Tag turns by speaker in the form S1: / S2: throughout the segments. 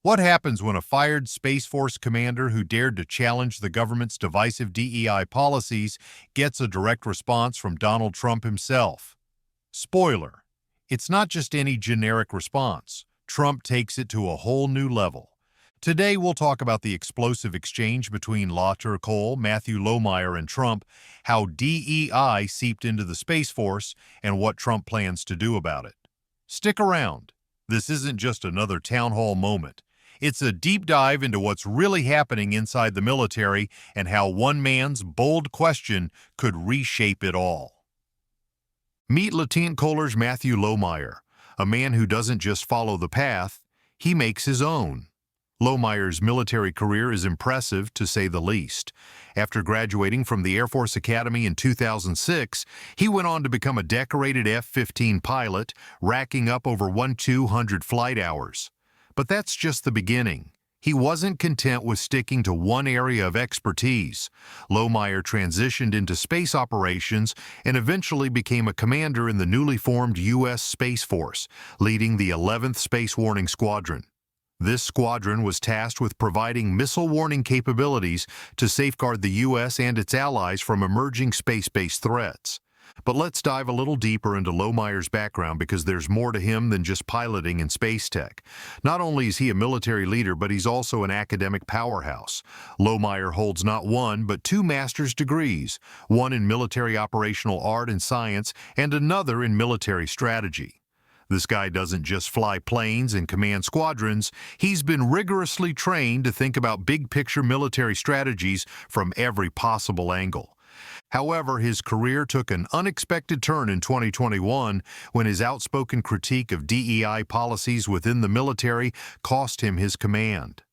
S1: What happens when a fired Space Force commander who dared to challenge the government's divisive DEI policies gets a direct response from Donald Trump himself? Spoiler: it's not just any generic response. Trump takes it to a whole new level. Today we'll talk about the explosive exchange between Matthew Lohmeier and Trump, how DEI seeped into the Space Force, and what Trump plans to do about it. Stick around. This isn't just another town hall moment. It's a deep dive into what's really happening inside the military and how one man's bold question could reshape it all. Meet Lieutenant Colonel Matthew Lohmeier, a man who doesn't just follow the path, he makes his own. Lohmeier's military career is impressive, to say the least. After graduating from the Air Force Academy in 2006, he went on to become a decorated F-15 pilot, racking up over 1,200 flight hours. But that's just the beginning. He wasn't content with sticking to one area of expertise. Lohmeier transitioned into space operations and eventually became a commander in the newly formed U.S. Space Force, leading the 11th Space Warning Squadron. This squadron was tasked with providing missile warning capabilities to safeguard the U.S. and its allies from emerging space-based threats. But let's dive a little deeper into Lohmeier's background, because there's more to him than just piloting and space tech. Not only is he a military leader, but he's also an academic powerhouse. Lohmeier holds not one, but two master's degrees, one in military operational art and science and another in military strategy. This guy doesn't just fly planes and command squadrons, he's been rigorously trained to think about big-picture military strategies from every possible angle. However, his career took an unexpected turn in 2021 when his outspoken critique of DEI policies within the military cost him his command.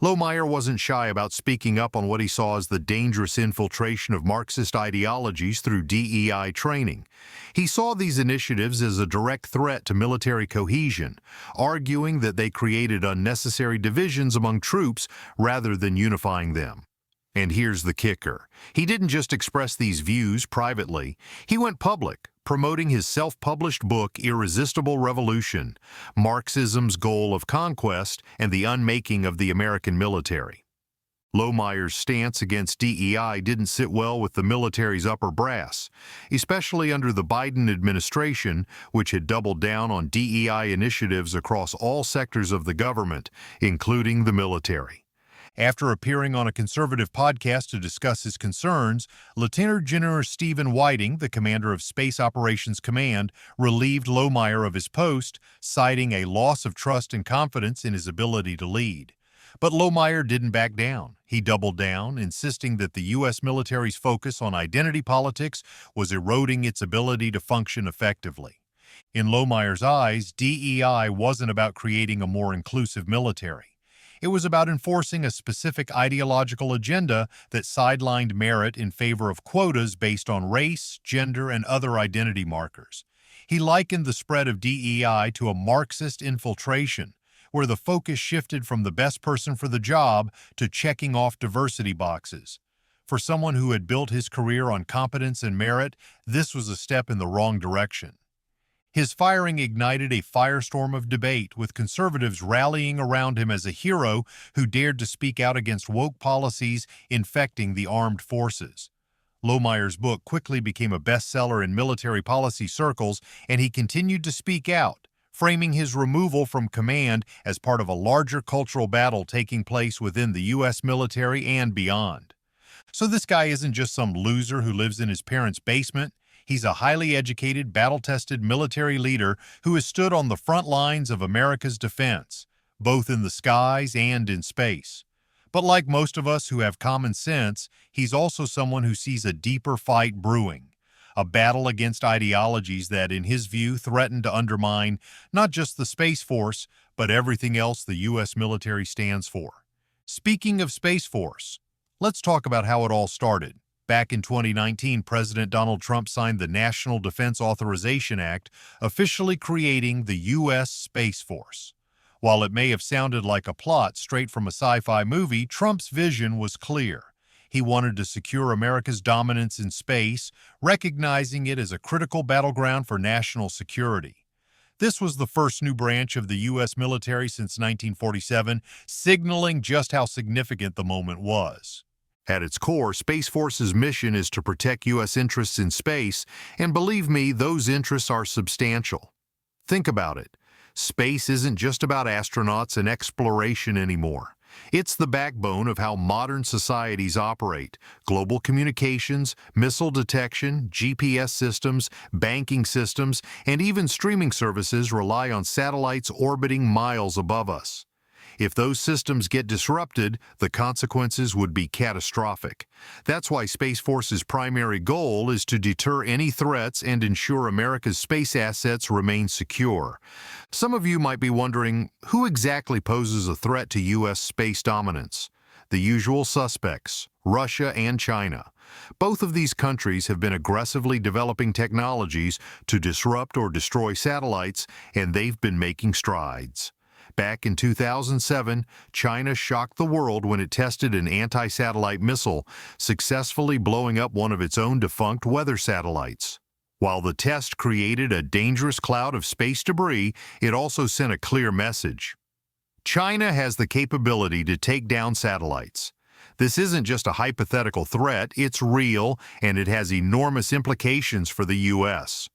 S1: Lohmeier wasn't shy about speaking up on what he saw as the dangerous infiltration of Marxist ideologies through DEI training. He saw these initiatives as a direct threat to military cohesion, arguing that they created unnecessary divisions among troops rather than unifying them. And here's the kicker. He didn't just express these views privately. He went public, promoting his self-published book, Irresistible Revolution: Marxism's Goal of Conquest and the Unmaking of the American Military. Lohmeier's stance against DEI didn't sit well with the military's upper brass, especially under the Biden administration, which had doubled down on DEI initiatives across all sectors of the government, including the military. After appearing on a conservative podcast to discuss his concerns, Lieutenant General Stephen Whiting, the commander of Space Operations Command, relieved Lohmeier of his post, citing a loss of trust and confidence in his ability to lead. But Lohmeier didn't back down. He doubled down, insisting that the U.S. military's focus on identity politics was eroding its ability to function effectively. In Lohmeier's eyes, DEI wasn't about creating a more inclusive military. It was about enforcing a specific ideological agenda that sidelined merit in favor of quotas based on race, gender, and other identity markers. He likened the spread of DEI to a Marxist infiltration, where the focus shifted from the best person for the job to checking off diversity boxes. For someone who had built his career on competence and merit, this was a step in the wrong direction. His firing ignited a firestorm of debate, with conservatives rallying around him as a hero who dared to speak out against woke policies infecting the armed forces. Lohmeier's book quickly became a bestseller in military policy circles, and he continued to speak out, framing his removal from command as part of a larger cultural battle taking place within the U.S. military and beyond. So this guy isn't just some loser who lives in his parents' basement. He's a highly educated, battle-tested military leader who has stood on the front lines of America's defense, both in the skies and in space. But like most of us who have common sense, he's also someone who sees a deeper fight brewing, a battle against ideologies that, in his view, threaten to undermine not just the Space Force, but everything else the U.S. military stands for. Speaking of Space Force, let's talk about how it all started. Back in 2019, President Donald Trump signed the National Defense Authorization Act, officially creating the U.S. Space Force. While it may have sounded like a plot straight from a sci-fi movie, Trump's vision was clear. He wanted to secure America's dominance in space, recognizing it as a critical battleground for national security. This was the first new branch of the U.S. military since 1947, signaling just how significant the moment was. At its core, Space Force's mission is to protect U.S. interests in space, and believe me, those interests are substantial. Think about it. Space isn't just about astronauts and exploration anymore. It's the backbone of how modern societies operate. Global communications, missile detection, GPS systems, banking systems, and even streaming services rely on satellites orbiting miles above us. If those systems get disrupted, the consequences would be catastrophic. That's why Space Force's primary goal is to deter any threats and ensure America's space assets remain secure. Some of you might be wondering, who exactly poses a threat to U.S. space dominance? The usual suspects, Russia and China. Both of these countries have been aggressively developing technologies to disrupt or destroy satellites, and they've been making strides. Back in 2007, China shocked the world when it tested an anti-satellite missile, successfully blowing up one of its own defunct weather satellites. While the test created a dangerous cloud of space debris, it also sent a clear message. China has the capability to take down satellites. This isn't just a hypothetical threat, it's real, and it has enormous implications for the U.S.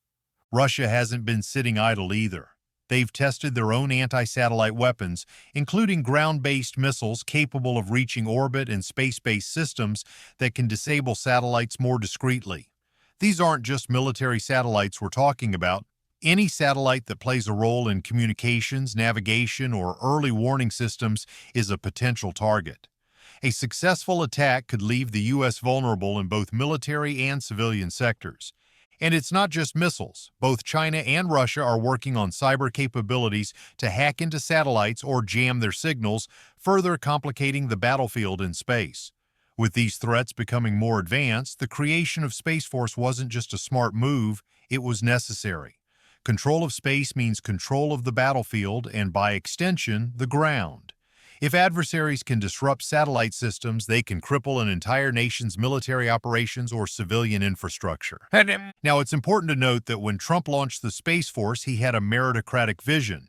S1: Russia hasn't been sitting idle either. They've tested their own anti-satellite weapons, including ground-based missiles capable of reaching orbit and space-based systems that can disable satellites more discreetly. These aren't just military satellites we're talking about. Any satellite that plays a role in communications, navigation, or early warning systems is a potential target. A successful attack could leave the U.S. vulnerable in both military and civilian sectors. And it's not just missiles. Both China and Russia are working on cyber capabilities to hack into satellites or jam their signals, further complicating the battlefield in space. With these threats becoming more advanced, the creation of Space Force wasn't just a smart move, it was necessary. Control of space means control of the battlefield and, by extension, the ground. If adversaries can disrupt satellite systems, they can cripple an entire nation's military operations or civilian infrastructure. Now, it's important to note that when Trump launched the Space Force, he had a meritocratic vision.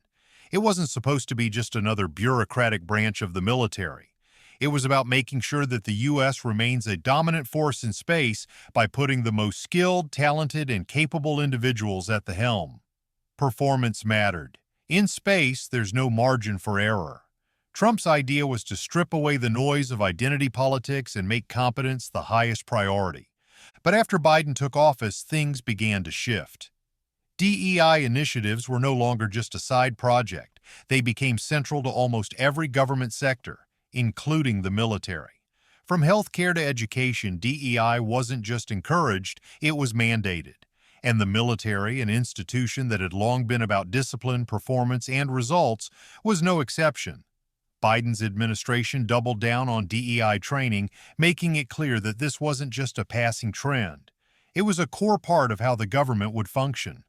S1: It wasn't supposed to be just another bureaucratic branch of the military. It was about making sure that the U.S. remains a dominant force in space by putting the most skilled, talented, and capable individuals at the helm. Performance mattered. In space, there's no margin for error. Trump's idea was to strip away the noise of identity politics and make competence the highest priority. But after Biden took office, things began to shift. DEI initiatives were no longer just a side project. They became central to almost every government sector, including the military. From healthcare to education, DEI wasn't just encouraged, it was mandated. And the military, an institution that had long been about discipline, performance, and results, was no exception. Biden's administration doubled down on DEI training, making it clear that this wasn't just a passing trend. It was a core part of how the government would function.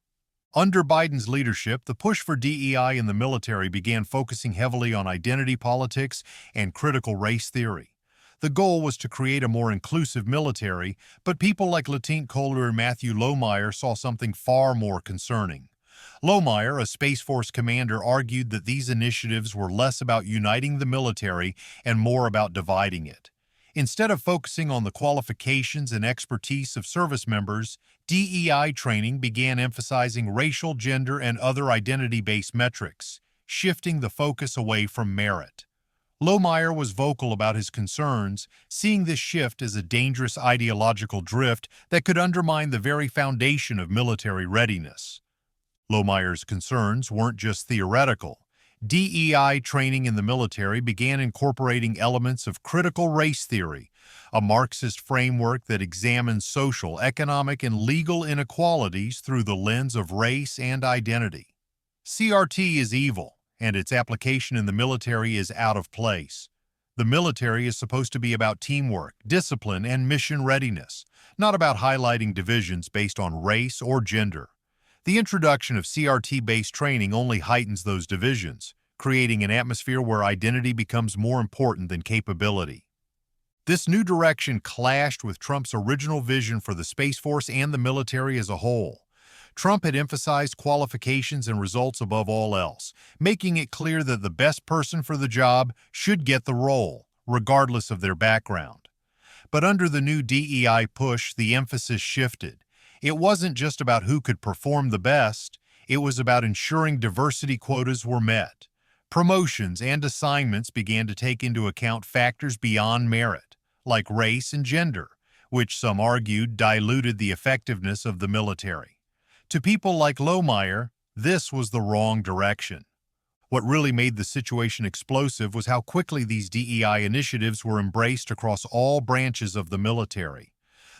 S1: Under Biden's leadership, the push for DEI in the military began focusing heavily on identity politics and critical race theory. The goal was to create a more inclusive military, but people like Lieutenant Colonel and Matthew Lohmeier saw something far more concerning. Lohmeier, a Space Force commander, argued that these initiatives were less about uniting the military and more about dividing it. Instead of focusing on the qualifications and expertise of service members, DEI training began emphasizing racial, gender, and other identity-based metrics, shifting the focus away from merit. Lohmeier was vocal about his concerns, seeing this shift as a dangerous ideological drift that could undermine the very foundation of military readiness. Lohmeier's concerns weren't just theoretical. DEI training in the military began incorporating elements of critical race theory, a Marxist framework that examines social, economic, and legal inequalities through the lens of race and identity. CRT is evil, and its application in the military is out of place. The military is supposed to be about teamwork, discipline, and mission readiness, not about highlighting divisions based on race or gender. The introduction of CRT-based training only heightens those divisions, creating an atmosphere where identity becomes more important than capability. This new direction clashed with Trump's original vision for the Space Force and the military as a whole. Trump had emphasized qualifications and results above all else, making it clear that the best person for the job should get the role, regardless of their background. But under the new DEI push, the emphasis shifted. It wasn't just about who could perform the best, it was about ensuring diversity quotas were met. Promotions and assignments began to take into account factors beyond merit, like race and gender, which some argued diluted the effectiveness of the military. To people like Lohmeier, this was the wrong direction. What really made the situation explosive was how quickly these DEI initiatives were embraced across all branches of the military.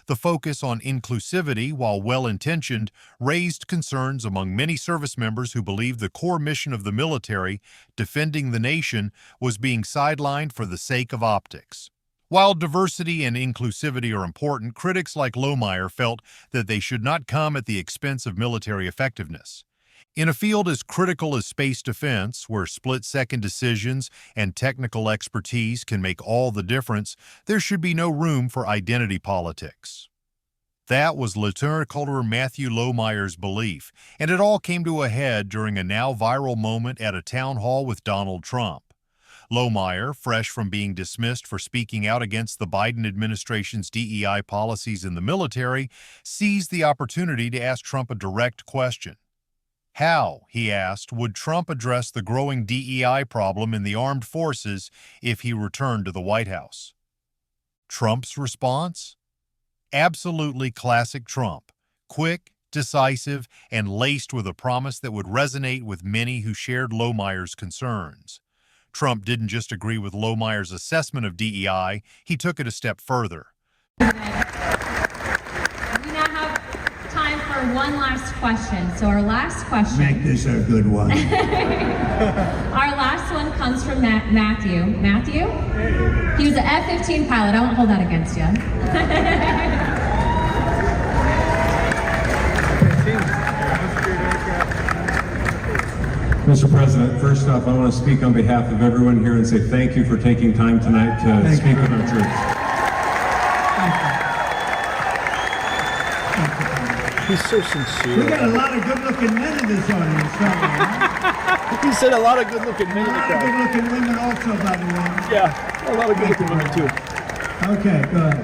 S1: The focus on inclusivity, while well-intentioned, raised concerns among many service members who believed the core mission of the military, defending the nation, was being sidelined for the sake of optics. While diversity and inclusivity are important, critics like Lohmeier felt that they should not come at the expense of military effectiveness. In a field as critical as space defense, where split-second decisions and technical expertise can make all the difference, there should be no room for identity politics. That was Lieutenant Colonel Matthew Lohmeier's belief, and it all came to a head during a now viral moment at a town hall with Donald Trump. Lohmeier, fresh from being dismissed for speaking out against the Biden administration's DEI policies in the military, seized the opportunity to ask Trump a direct question. How, he asked, would Trump address the growing DEI problem in the armed forces if he returned to the White House? Trump's response? Absolutely classic Trump, quick, decisive, and laced with a promise that would resonate with many who shared Lohmeier's concerns. Trump didn't just agree with Lohmeier's assessment of DEI, he took it a step further.
S2: One last question. So our last question...
S3: Make this a good one.
S2: Our last one comes from Matthew. Matthew? He was an F-15 pilot. I won't hold that against you.
S4: Mr. President, first off, I want to speak on behalf of everyone here and say thank you for taking time tonight to speak with our troops.
S5: He's so sincere.
S3: We got a lot of good-looking men in this audience, don't we? Huh?
S5: He said a lot of good-looking men in the
S3: A lot of
S5: crowd.
S3: good-looking women also, by the way.
S5: Yeah, a lot of good-looking women too.
S3: Okay, go ahead.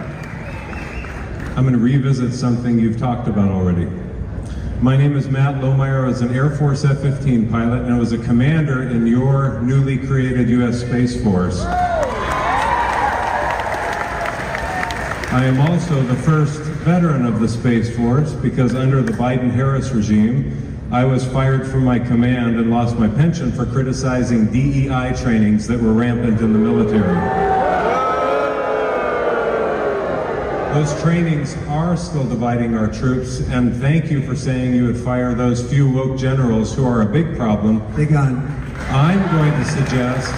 S4: I'm going to revisit something you've talked about already. My name is Matt Lohmeier. I was an Air Force F-15 pilot, and I was a commander in your newly created U.S. Space Force. I am also the first veteran of the Space Force because under the Biden-Harris regime, I was fired from my command and lost my pension for criticizing DEI trainings that were rampant in the military. Those trainings are still dividing our troops, and thank you for saying you would fire those few woke generals who are a big problem.
S3: Big on.
S4: I'm going to suggest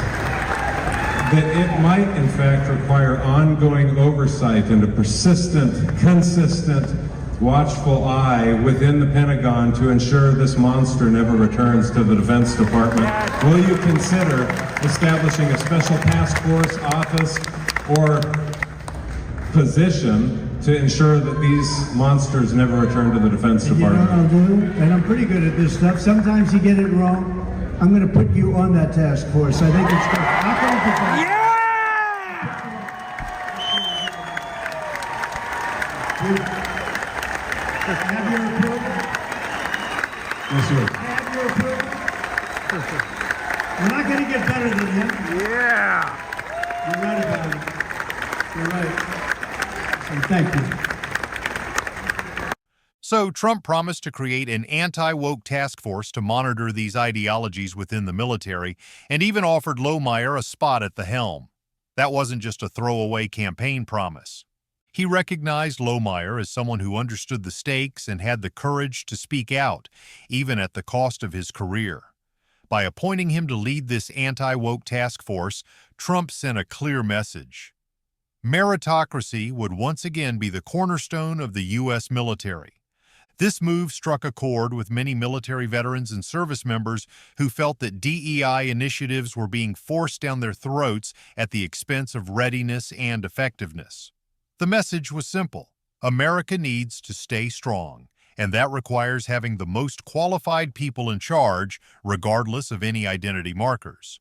S4: that it might, in fact, require ongoing oversight and a persistent, consistent, watchful eye within the Pentagon to ensure this monster never returns to the Defense Department. Will you consider establishing a special task force, office, or position to ensure that these monsters never return to the Defense Department?
S3: You know what I'll do? And I'm pretty good at this stuff. Sometimes you get it wrong. I'm going to put you on that task force. I think it's good.
S5: Yeah!
S3: Have your approval?
S4: Yes, sir.
S3: Have your approval? We're not going to get better than him.
S5: Yeah!
S3: You're right about it. You're right. And thank you.
S1: So Trump promised to create an anti-woke task force to monitor these ideologies within the military and even offered Lohmeier a spot at the helm. That wasn't just a throwaway campaign promise. He recognized Lohmeier as someone who understood the stakes and had the courage to speak out, even at the cost of his career. By appointing him to lead this anti-woke task force, Trump sent a clear message. Meritocracy would once again be the cornerstone of the U.S. military. This move struck a chord with many military veterans and service members who felt that DEI initiatives were being forced down their throats at the expense of readiness and effectiveness. The message was simple. America needs to stay strong, and that requires having the most qualified people in charge, regardless of any identity markers.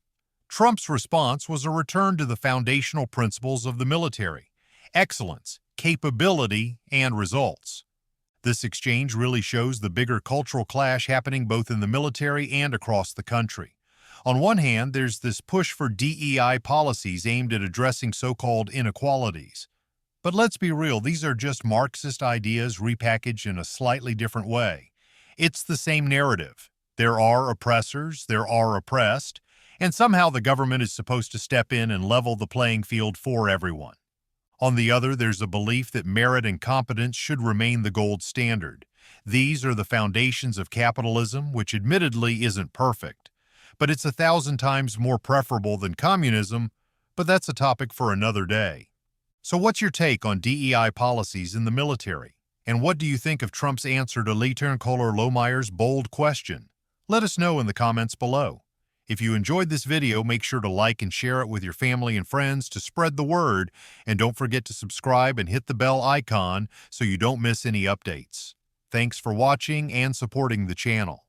S1: Trump's response was a return to the foundational principles of the military: excellence, capability, and results. This exchange really shows the bigger cultural clash happening both in the military and across the country. On one hand, there's this push for DEI policies aimed at addressing so-called inequalities. But let's be real, these are just Marxist ideas repackaged in a slightly different way. It's the same narrative. There are oppressors, there are oppressed, and somehow the government is supposed to step in and level the playing field for everyone. On the other, there's a belief that merit and competence should remain the gold standard. These are the foundations of capitalism, which admittedly isn't perfect. But it's 1,000 times more preferable than communism, but that's a topic for another day. So what's your take on DEI policies in the military? And what do you think of Trump's answer to Lieutenant Colonel Lohmeier's bold question? Let us know in the comments below. If you enjoyed this video, make sure to like and share it with your family and friends to spread the word, and don't forget to subscribe and hit the bell icon so you don't miss any updates. Thanks for watching and supporting the channel.